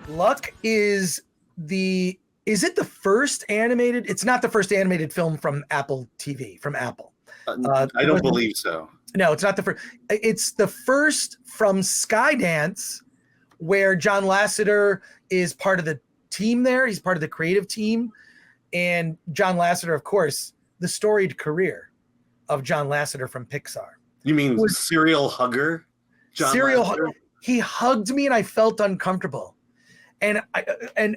Luck is it the first animated? It's not the first animated film from Apple TV, from Apple. I don't believe so. No, it's not the first. It's the first from Skydance, where John Lasseter is part of the team there. He's part of the creative team. And John Lasseter, of course, the storied career of John Lasseter from Pixar. You mean serial hugger? Serial hugger. He hugged me and I felt uncomfortable. And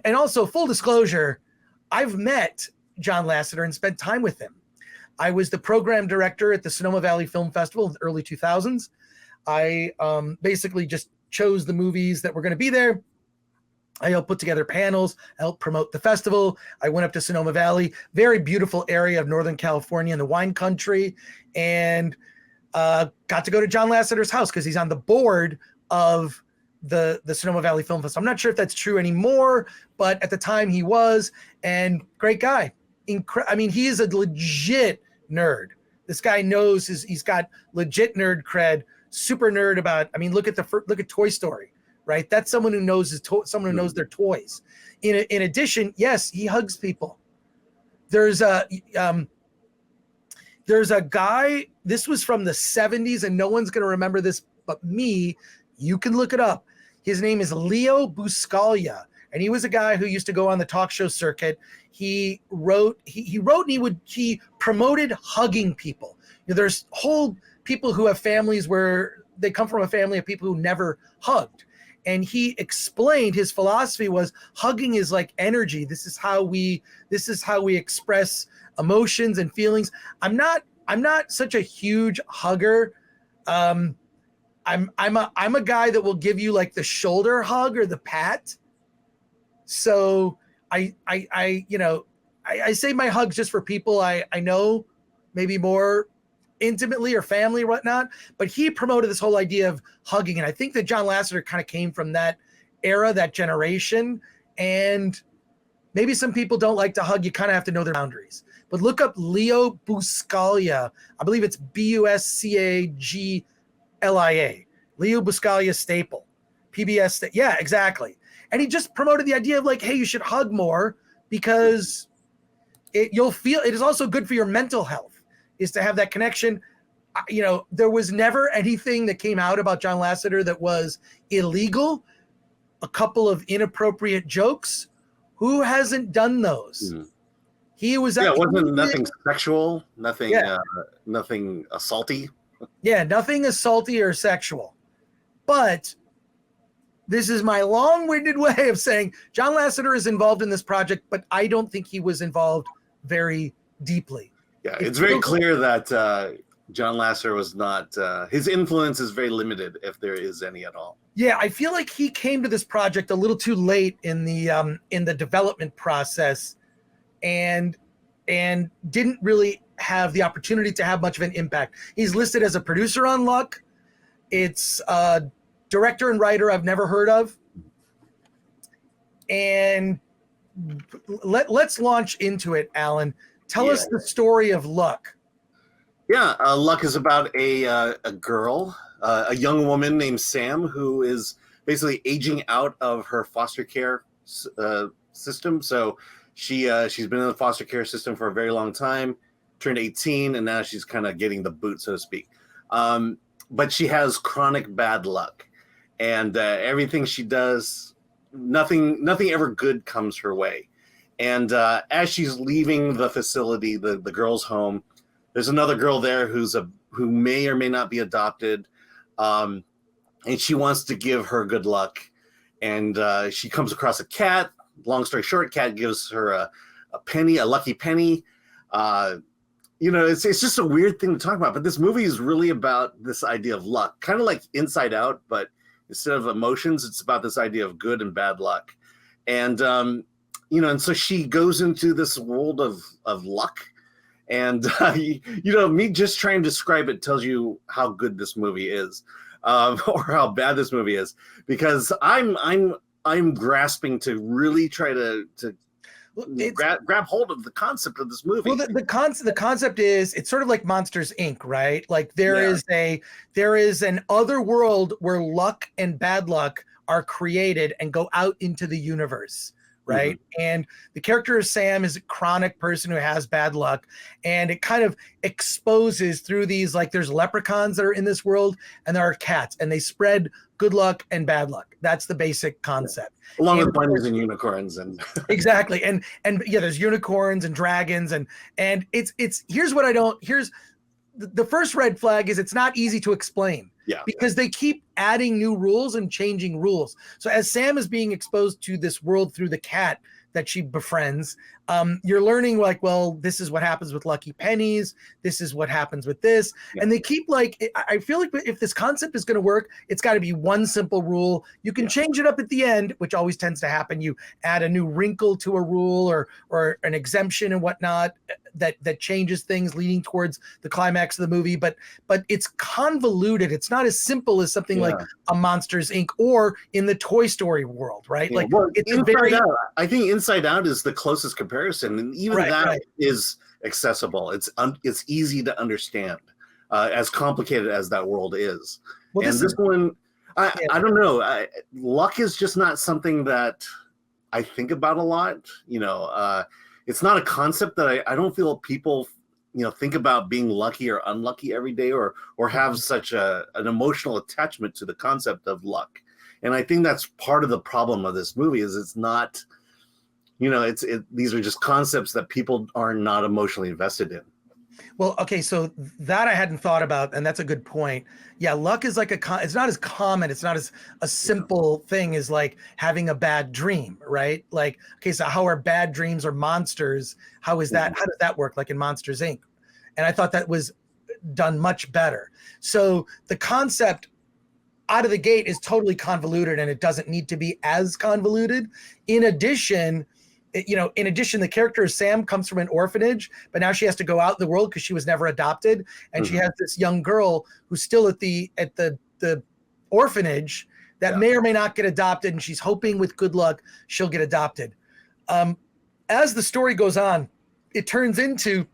also, full disclosure, I've met John Lasseter and spent time with him. I was the program director at the Sonoma Valley Film Festival in the early 2000s. I basically just chose the movies that were going to be there. I helped put together panels, I helped promote the festival. I went up to Sonoma Valley, very beautiful area of Northern California in the wine country, and got to go to John Lasseter's house because he's on the board of the Sonoma Valley Film Festival. I'm not sure if that's true anymore, but at the time he was, and great guy. I mean, he is a legit nerd. This guy knows he's got legit nerd cred, super nerd about, I mean, look at Toy Story. Right, that's someone who knows someone who knows their toys. In addition, yes, he hugs people. There's a guy. This was from the 70s, and no one's going to remember this but me. You can look it up. His name is Leo Buscaglia, and he was a guy who used to go on the talk show circuit. He wrote, and he promoted hugging people. You know, there's whole people who have families where they come from a family of people who never hugged. And he explained his philosophy was hugging is like energy. This is how we express emotions and feelings. I'm not such a huge hugger. I'm a guy that will give you like the shoulder hug or the pat. So I say my hugs just for people I know maybe more intimately or family or whatnot, but he promoted this whole idea of hugging. And I think that John Lasseter kind of came from that era, that generation. And maybe some people don't like to hug. You kind of have to know their boundaries. But look up Leo Buscaglia. I believe it's Buscaglia. Leo Buscaglia Staple. PBS. Yeah, exactly. And he just promoted the idea of like, hey, you should hug more because you'll feel it is also good for your mental health. Is to have that connection. You know, there was never anything that came out about John Lasseter that was illegal. A couple of inappropriate jokes. Who hasn't done those? He was. Yeah, wasn't nothing sexual, nothing, nothing assaulty. Yeah, nothing assaulty or sexual. But this is my long-winded way of saying John Lasseter is involved in this project, but I don't think he was involved very deeply. Yeah, it's very clear that John Lasseter was not, his influence is very limited, if there is any at all. Yeah, I feel like he came to this project a little too late in the development process and didn't really have the opportunity to have much of an impact. He's listed as a producer on Luck. It's a director and writer I've never heard of. And let's launch into it, Alan. Tell us the story of Luck. Yeah, Luck is about a girl, a young woman named Sam, who is basically aging out of her foster care system. So she's been in the foster care system for a very long time, turned 18, and now she's kind of getting the boot, so to speak. But she has chronic bad luck, and everything she does, nothing ever good comes her way. And as she's leaving the facility, the girl's home, there's another girl there who may or may not be adopted, and she wants to give her good luck. And she comes across a cat. Long story short, cat gives her a penny, a lucky penny. You know, it's just a weird thing to talk about. But this movie is really about this idea of luck, kind of like Inside Out, but instead of emotions, it's about this idea of good and bad luck. And you know, and so she goes into this world of luck, and you know, me just trying to describe it tells you how good this movie is, or how bad this movie is, because I'm grasping to really try to grab hold of the concept of this movie. Well, the concept is it's sort of like Monsters Inc., right? Like there is an other world where luck and bad luck are created and go out into the universe, right? Mm-hmm. And the character of Sam is a chronic person who has bad luck, and it kind of exposes through these, like, there's leprechauns that are in this world and there are cats, and they spread good luck and bad luck. That's the basic concept. Yeah. Along with bunnies and unicorns and exactly. And yeah, there's unicorns and dragons and it's here's the first red flag is it's not easy to explain. Yeah. Because they keep adding new rules and changing rules. So as Sam is being exposed to this world through the cat that she befriends, you're learning, like, well, this is what happens with lucky pennies. This is what happens with this. Yeah. And they keep, like, I feel like if this concept is going to work, it's got to be one simple rule. You can change it up at the end, which always tends to happen. You add a new wrinkle to a rule or an exemption and whatnot that changes things leading towards the climax of the movie. But it's convoluted. It's not as simple as something like a Monsters Inc. or in the Toy Story world, right? Yeah. Like, well, it's Out. I think Inside Out is the closest comparison, and even that is accessible. It's easy to understand, as complicated as that world is. Well, and this one, I don't know. Luck is just not something that I think about a lot. It's not a concept that I don't feel people think about being lucky or unlucky every day, or have such an emotional attachment to the concept of luck. And I think that's part of the problem of this movie is it's not. These are just concepts that people are not emotionally invested in. Well, okay, so that I hadn't thought about, and that's a good point. Yeah, luck is like it's not as common. It's not as a simple thing as like having a bad dream, right? Like, okay, so how are bad dreams or monsters? How is that? How does that work? Like in Monsters Inc. And I thought that was done much better. So the concept out of the gate is totally convoluted, and it doesn't need to be as convoluted. In addition, the character of Sam comes from an orphanage, but now she has to go out in the world because she was never adopted. And she has this young girl who's still at the orphanage that may or may not get adopted. And she's hoping with good luck, she'll get adopted. As the story goes on, it turns into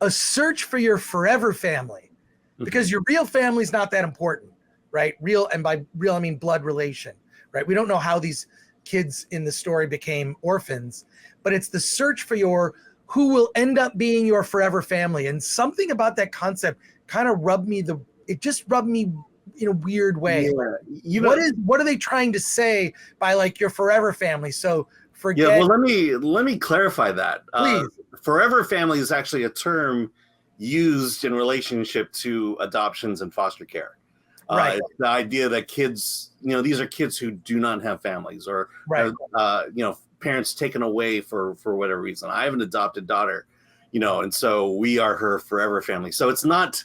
a search for your forever family, because your real family is not that important, right? Real, and by real, I mean blood relation, right? We don't know how these kids in the story became orphans, but it's the search for who will end up being your forever family. And something about that concept kind of rubbed me in a weird way. Yeah. What are they trying to say by like your forever family? So forget. Yeah, well, let me clarify that. Please. Forever family is actually a term used in relationship to adoptions and foster care. Right. The idea that kids, these are kids who do not have families, or parents taken away for whatever reason. I have an adopted daughter, and so we are her forever family. So it's not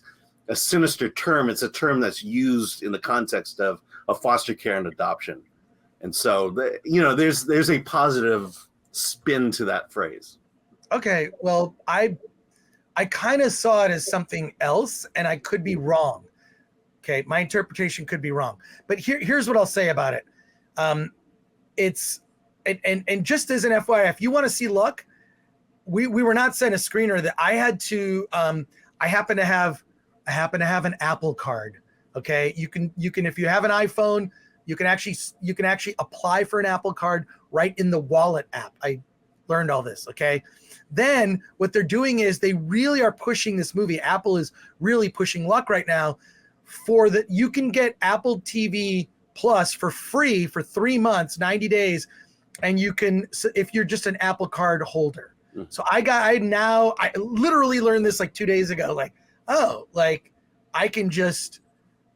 a sinister term. It's a term that's used in the context of foster care and adoption. And so, there's a positive spin to that phrase. Okay. Well, I kind of saw it as something else, and I could be wrong. Okay, my interpretation could be wrong, but here's what I'll say about it. It's just as an FYI, if you want to see luck, we were not sent a screener that I had to. I happen to have an Apple card. Okay, you can if you have an iPhone, you can actually apply for an Apple card right in the Wallet app. I learned all this. Okay. Then what they're doing is they really are pushing this movie. Apple is really pushing luck right now. You can get Apple TV Plus for free for 3 months, 90 days. And you can, if you're just an Apple card holder. So I literally learned this like 2 days ago. Like, oh, like I can just,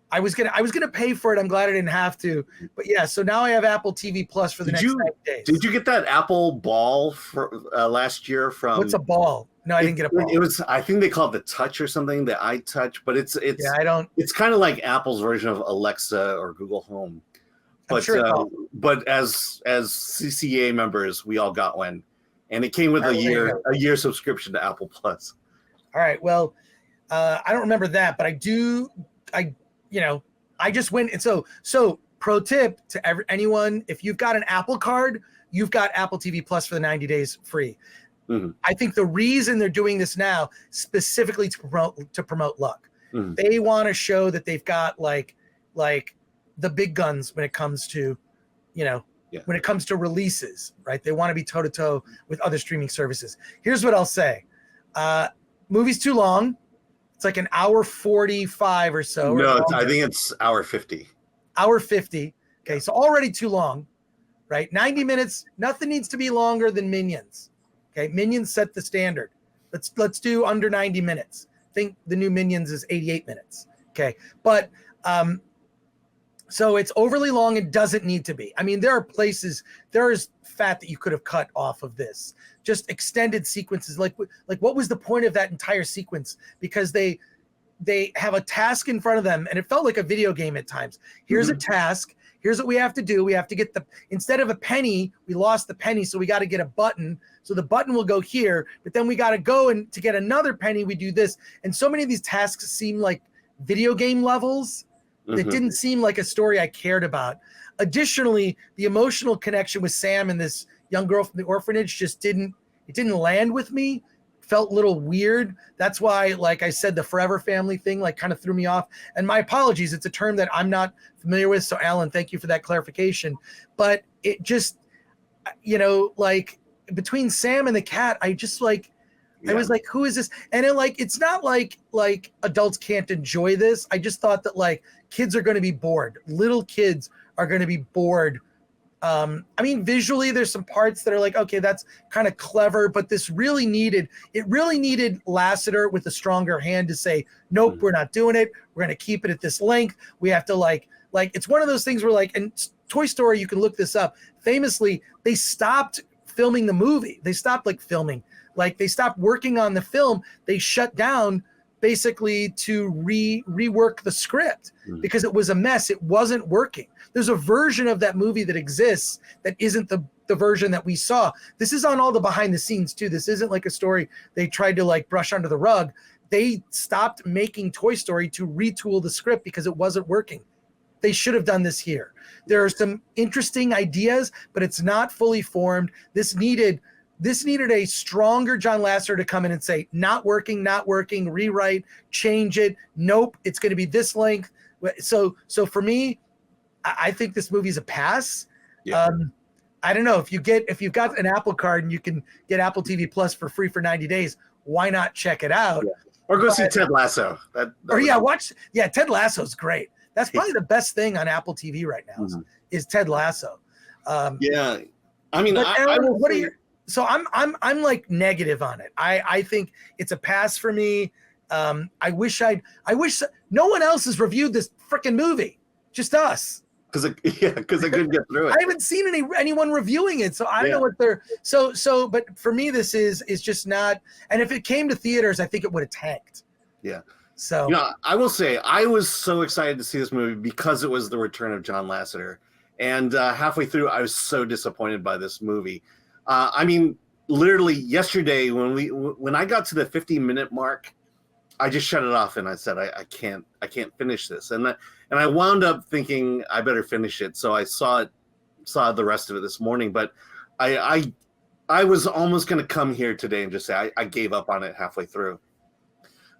I was going to pay for it. I'm glad I didn't have to, but yeah. So now I have Apple TV Plus for the next 90 days. Did you get that Apple ball for last year from? What's a ball? No, I didn't get a ball. It was, I think they call it the Touch or something, the iTouch, but it's it's kind of like Apple's version of Alexa or Google Home. But sure but as CCA members, we all got one, and it came with a year subscription to Apple Plus. All right, well, I don't remember that, but I do. I just went, and so pro tip to anyone: if you've got an Apple card, you've got Apple TV Plus for the 90 days free. Mm-hmm. I think the reason they're doing this now specifically to promote Luck. Mm-hmm. They want to show that they've got like the big guns when it comes to, when it comes to releases, right? They want to be toe to toe with other streaming services. Here's what I'll say. Movie's too long. It's like an hour 45 or so. No, I think it's hour 50. Hour 50. Okay, so already too long, right? 90 minutes. Nothing needs to be longer than Minions. Okay, Minions set the standard. Let's do under 90 minutes. I think the new Minions is 88 minutes. Okay, but so it's overly long. It doesn't need to be. I mean, there is fat that you could have cut off of this. Just extended sequences. Like what was the point of that entire sequence? Because they have a task in front of them, and it felt like a video game at times. Here's a task. Here's what we have to do. We have to get instead of a penny, we lost the penny, so we got to get a button. So the button will go here, but then we got to go and to get another penny, we do this. And so many of these tasks seem like video game levels. It didn't seem like a story I cared about. Additionally, the emotional connection with Sam and this young girl from the orphanage just didn't land with me. Felt a little weird. That's why, like I said, the Forever Family thing like kind of threw me off. And my apologies. It's a term that I'm not familiar with. So Alan, thank you for that clarification. But it just, like between Sam and the cat, I just like, I was like, who is this? And it's not like adults can't enjoy this. I just thought that like kids are going to be bored. Little kids are going to be bored. I mean, visually, there's some parts that are like, okay, that's kind of clever, but it really needed Lasseter with a stronger hand to say, nope, we're not doing it. We're going to keep it at this length. We have to like, it's one of those things where like, and Toy Story, you can look this up. Famously, they stopped filming the movie. They stopped filming. Like they stopped working on the film. They shut down basically to rework the script because it was a mess. It wasn't working. There's a version of that movie that exists that isn't the version that we saw. This is on all the behind the scenes too. This isn't like a story they tried to like brush under the rug. They stopped making Toy Story to retool the script because it wasn't working. They should have done this here. There are some interesting ideas, but it's not fully formed. This needed a stronger John Lasseter to come in and say, not working, rewrite, change it. Nope, it's going to be this length. So for me, I think this movie's a pass. Yeah. I don't know if you've got an Apple card and you can get Apple TV Plus for free for 90 days, why not check it out? Yeah. Or go see Ted Lasso. Ted Lasso's great. That's probably the best thing on Apple TV right now is Ted Lasso. Yeah. I mean, So I'm like negative on it. I think it's a pass for me. I wish no one else has reviewed this freaking movie, just us. Because I couldn't get through it. I haven't seen anyone reviewing it, so I don't know what they're so. But for me, this is just not. And if it came to theaters, I think it would have tanked. Yeah. So I will say I was so excited to see this movie because it was the return of John Lasseter, and halfway through, I was so disappointed by this movie. I mean, literally yesterday when I got to the 50-minute mark, I just shut it off and I said I can't finish this, and I wound up thinking I better finish it. So I saw the rest of it this morning, but I was almost going to come here today and just say I gave up on it halfway through.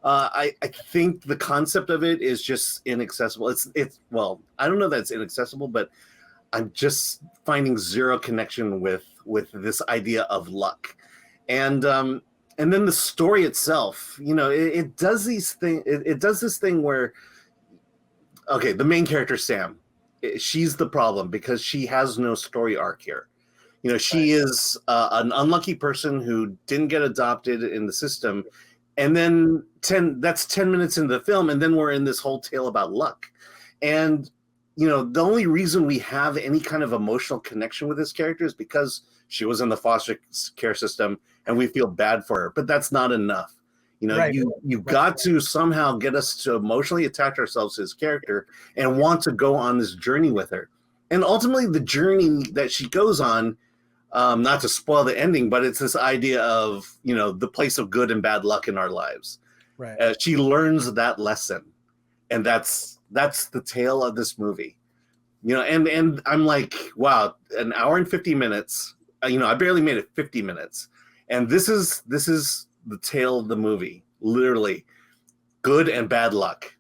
I think the concept of it is just inaccessible. It's well, I don't know that it's inaccessible, but I'm just finding zero connection with this idea of luck, and then the story itself. It does these things. It does this thing where, okay, the main character Sam, she's the problem because she has no story arc here. She is an unlucky person who didn't get adopted in the system, and then 10 minutes into the film, and then we're in this whole tale about luck, and the only reason we have any kind of emotional connection with this character is because she was in the foster care system and we feel bad for her, but that's not enough. You've got to somehow get us to emotionally attach ourselves to this character and want to go on this journey with her. And ultimately the journey that she goes on, not to spoil the ending, but it's this idea of, the place of good and bad luck in our lives. Right. She learns that lesson, and that's the tale of this movie. And I'm like, wow, an hour and 50 minutes, I barely made it 50 minutes, and this is the tale of the movie, literally, good and bad luck.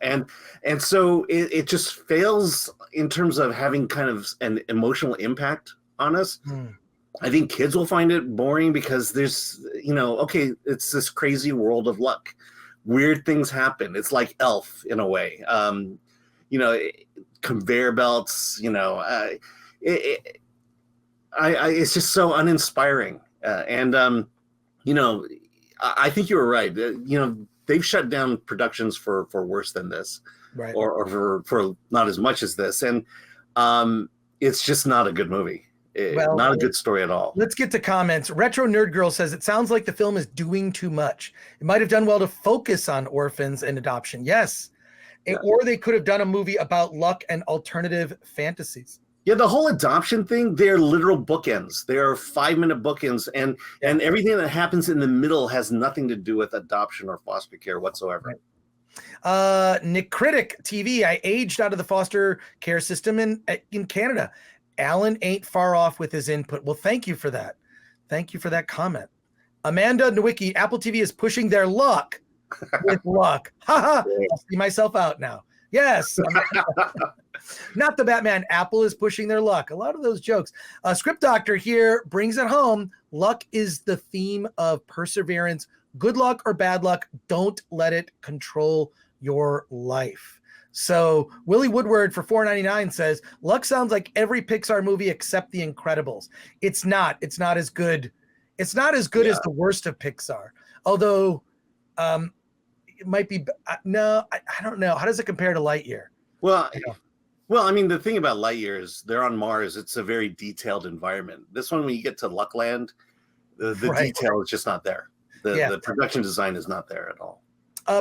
And so it just fails in terms of having kind of an emotional impact on us. I think kids will find it boring because there's, okay, it's this crazy world of luck. Weird things happen. It's like Elf in a way. Conveyor belts, it's just so uninspiring. I think you were right. They've shut down productions for worse than this, right? Or for not as much as this. And it's just not a good movie. Not a good story at all. Let's get to comments. Retro Nerd Girl says, it sounds like the film is doing too much. It might have done well to focus on orphans and adoption. Yes. Or they could have done a movie about luck and alternative fantasies. Yeah, the whole adoption thing, they're literal bookends. They are 5-minute bookends, and everything that happens in the middle has nothing to do with adoption or foster care whatsoever. Right. Nick Critic TV, I aged out of the foster care system in Canada. Alan ain't far off with his input. Well, thank you for that. Thank you for that comment. Amanda Nowicki, Apple TV is pushing their luck with luck. Haha, I'll see myself out now. Yes. Not the Batman. Apple is pushing their luck. A lot of those jokes. Script Doctor here brings it home. Luck is the theme of perseverance. Good luck or bad luck, don't let it control your life. So Willie Woodward for $4.99 says, luck sounds like every Pixar movie except The Incredibles. It's not. It's not as good. It's not as good as the worst of Pixar. Although it might be. No, I don't know. How does it compare to Lightyear? Well, I mean, the thing about Lightyear is they're on Mars. It's a very detailed environment. This one, when you get to Luckland, the detail is just not there. The production design is not there at all.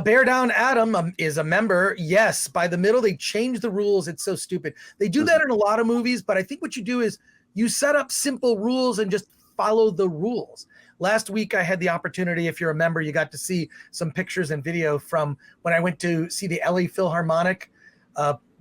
Bear Down Adam is a member. Yes, by the middle, they changed the rules. It's so stupid. They do that in a lot of movies, but I think what you do is you set up simple rules and just follow the rules. Last week, I had the opportunity, if you're a member, you got to see some pictures and video from when I went to see the LA Philharmonic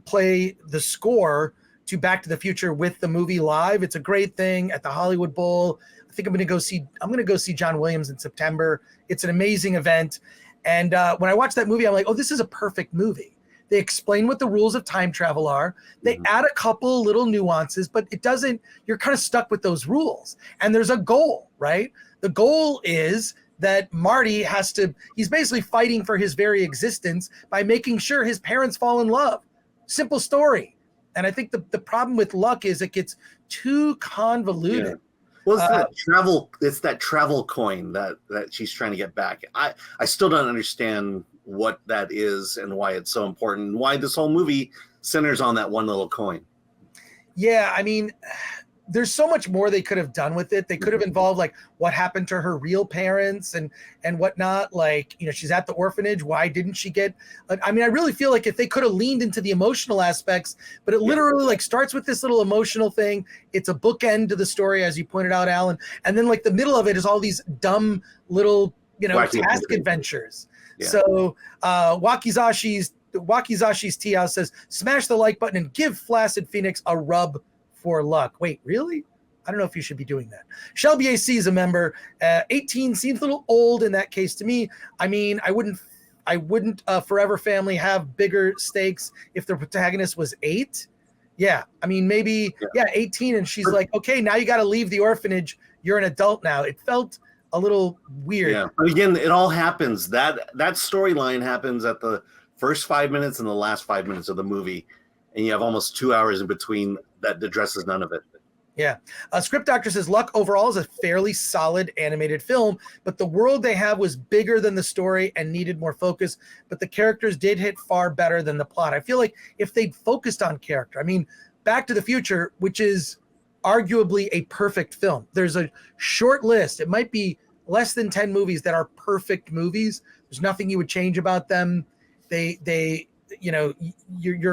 play the score to Back to the Future with the movie live. It's a great thing at the Hollywood Bowl. I think I'm going to go see John Williams in September. It's an amazing event. And when I watched that movie, I'm like, oh, this is a perfect movie. They explain what the rules of time travel are. They add a couple little nuances, but it doesn't, you're kind of stuck with those rules. And there's a goal, right? The goal is that Marty he's basically fighting for his very existence by making sure his parents fall in love. Simple story. And I think the problem with luck is it gets too convoluted. Yeah. Well, it's that travel coin that she's trying to get back. I still don't understand what that is and why it's so important, and why this whole movie centers on that one little coin. Yeah, I mean, there's so much more they could have done with it. They could have involved like what happened to her real parents and whatnot. Like, she's at the orphanage. Why didn't she get? I mean, I really feel like if they could have leaned into the emotional aspects, but it literally like starts with this little emotional thing. It's a bookend to the story, as you pointed out, Alan. And then like the middle of it is all these dumb little task adventures. Yeah. So Wakizashi's Tia says, smash the like button and give Flaccid Phoenix a rub for luck. Wait, really? I don't know if you should be doing that. Shelby AC is a member. 18 seems a little old in that case to me. I mean, I wouldn't Forever Family have bigger stakes if the protagonist was 8. Yeah, I mean, maybe 18, and she's like, okay, now you got to leave the orphanage. You're an adult now. It felt a little weird. Yeah, but again, it all happens. That storyline happens at the first 5 minutes and the last 5 minutes of the movie, and you have almost 2 hours in between that addresses none of it. Yeah. Script Doctor says, Luck overall is a fairly solid animated film, but the world they have was bigger than the story and needed more focus, but the characters did hit far better than the plot. I feel like if they'd focused on character, I mean, Back to the Future, which is arguably a perfect film. There's a short list. It might be less than 10 movies that are perfect movies. There's nothing you would change about them. You're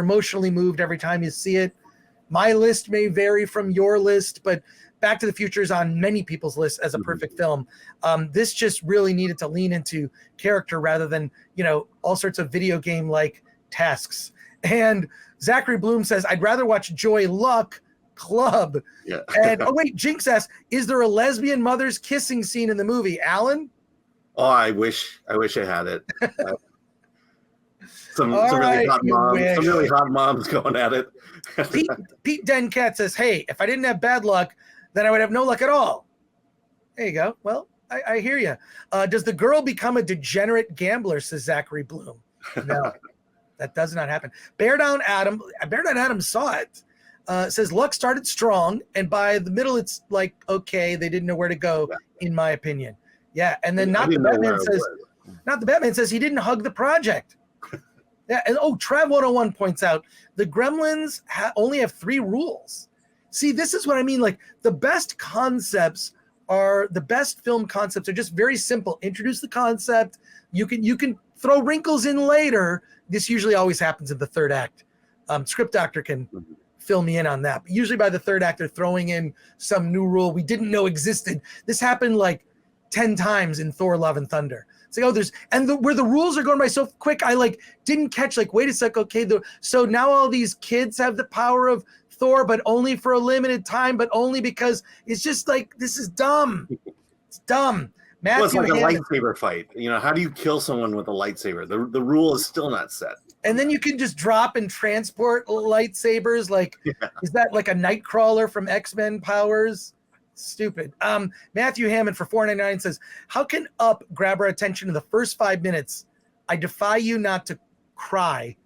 emotionally moved every time you see it. My list may vary from your list, but Back to the Future is on many people's lists as a perfect film. This just really needed to lean into character rather than, all sorts of video game like tasks. And Zachary Bloom says, I'd rather watch Joy Luck club. Yeah. And oh wait, Jinx asks, is there a lesbian mother's kissing scene in the movie? Alan? Oh, I wish I had it. Some All really right, hot you moms, wish. some really hot moms going at it. Pete Dencat says, hey, if I didn't have bad luck, then I would have no luck at all. There you go. Well, I hear you. Does the girl become a degenerate gambler, says Zachary Bloom? No, that does not happen. Bear Down Adam saw it. Says luck started strong, and by the middle, it's like, okay, they didn't know where to go, in my opinion. Yeah, and then Not the Batman says he didn't hug the project. Yeah, and Trav 101 points out the Gremlins only have 3 rules. See, this is what I mean. Like the best film concepts are just very simple. Introduce the concept. You can throw wrinkles in later. This usually always happens in the 3rd act. Script doctor can fill me in on that. But usually by the 3rd act, they're throwing in some new rule we didn't know existed. This happened like 10 times in Thor: Love and Thunder. It's like, where the rules are going by so quick, I didn't catch, wait a sec, okay, so now all these kids have the power of Thor, but only for a limited time, but only because it's just this is dumb. It's dumb. Well, it's like a lightsaber fight. How do you kill someone with a lightsaber? The rule is still not set. And then you can just drop and transport lightsabers. Is that like a Nightcrawler from X-Men powers? Stupid. Matthew Hammond for $4.99 says, how can Up grab our attention in the first 5 minutes? I defy you not to cry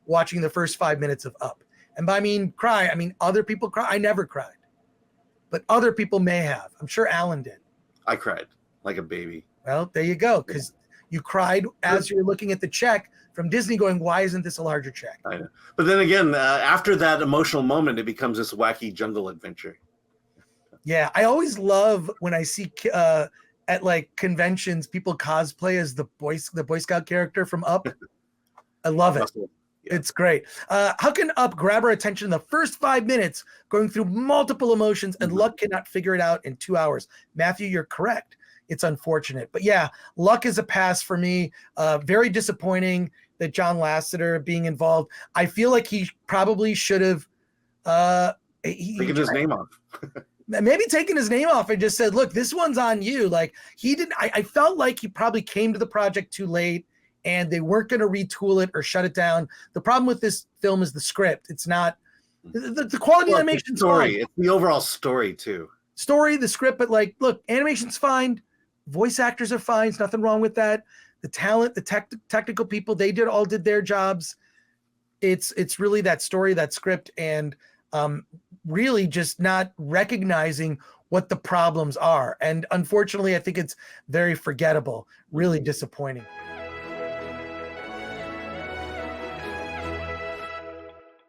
watching the first 5 minutes of Up. And by cry, I mean other people cry. I never cried, but other people may have. I'm sure Alan did. I cried like a baby. Well, there you go, because you cried as you were looking at the check from Disney going, why isn't this a larger check? I know. But then again, after that emotional moment, it becomes this wacky jungle adventure. Yeah, I always love when I see at conventions people cosplay as the Boy Scout character from Up. I love it. Yeah. It's great. How can Up grab our attention in the first 5 minutes, going through multiple emotions, and Luck cannot figure it out in 2 hours? Matthew, you're correct. It's unfortunate. But yeah, Luck is a pass for me. Very disappointing that John Lasseter being involved. I feel like he probably should have taken his name off. Maybe taking his name off and just said, look, this one's on you. He didn't, I felt like he probably came to the project too late and they weren't going to retool it or shut it down. The problem with this film is the script. It's not the quality animation story. It's the overall story too. The script, but look, animation's fine. Voice actors are fine. There's nothing wrong with that. The talent, the technical people, they all did their jobs. It's really that story, that script, and really just not recognizing what the problems are. And unfortunately, I think it's very forgettable, really disappointing.